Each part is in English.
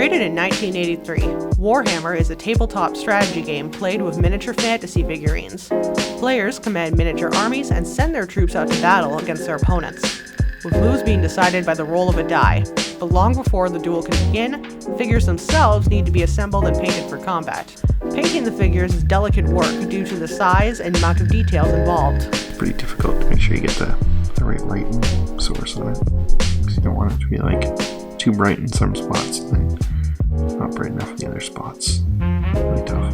Created in 1983, Warhammer is a tabletop strategy game played with miniature fantasy figurines. Players command miniature armies and send their troops out to battle against their opponents, with moves being decided by the roll of a die. But long before the duel can begin, figures themselves need to be assembled and painted for combat. Painting the figures is delicate work due to the size and amount of details involved. It's pretty difficult to make sure you get the right lighting source on it, because you don't want it to be like too bright in some spots and then not bright enough in the other spots. Really tough.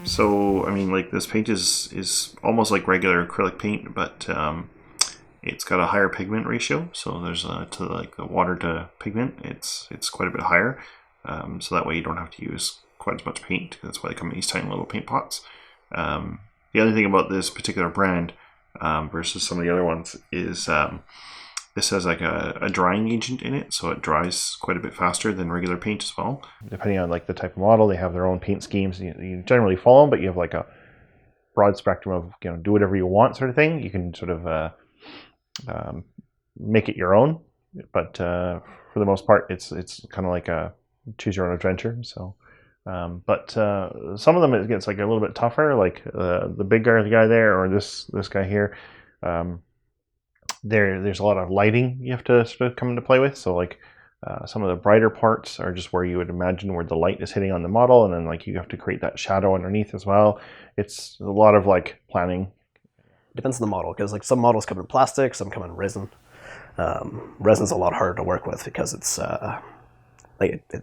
So, I mean, like, this paint is almost like regular acrylic paint, but it's got a higher pigment ratio. So there's to like the water to pigment, it's quite a bit higher. So that way you don't have to use quite as much paint. That's why they come in these tiny little paint pots. The other thing about this particular brand versus some of the other ones is this has like a drying agent in it, so it dries quite a bit faster than regular paint as well. Depending on like the type of model, they have their own paint schemes. You generally follow them, but you have like a broad spectrum of, you know, do whatever you want sort of thing. You can sort of make it your own, but for the most part, it's kind of like a choose your own adventure. So, but some of them it gets like a little bit tougher, like the big guy there, or this guy here. There's a lot of lighting you have to sort of come into play with. So like some of the brighter parts are just where you would imagine where the light is hitting on the model, and then like you have to create that shadow underneath as well. It's a lot of like planning. Depends on the model, because like some models come in plastic, some come in resin. Resin's a lot harder to work with because it's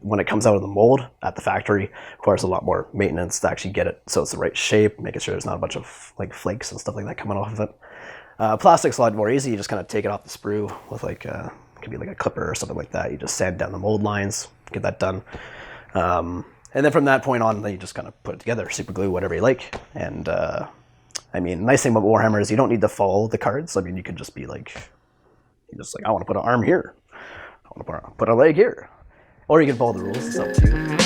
when it comes out of the mold at the factory, requires a lot more maintenance to actually get it so it's the right shape, making sure there's not a bunch of like flakes and stuff like that coming off of it. Plastic's a lot more easy. You just kind of take it off the sprue with like it could be like a clipper or something like that. You just sand down the mold lines, get that done, and then from that point on, then you just kind of put it together, super glue, whatever you like. And I mean, nice thing about Warhammer is you don't need to follow the cards. I mean, you can just be like, I want to put an arm here, I want to put a leg here, or you can follow the rules. It's up to you.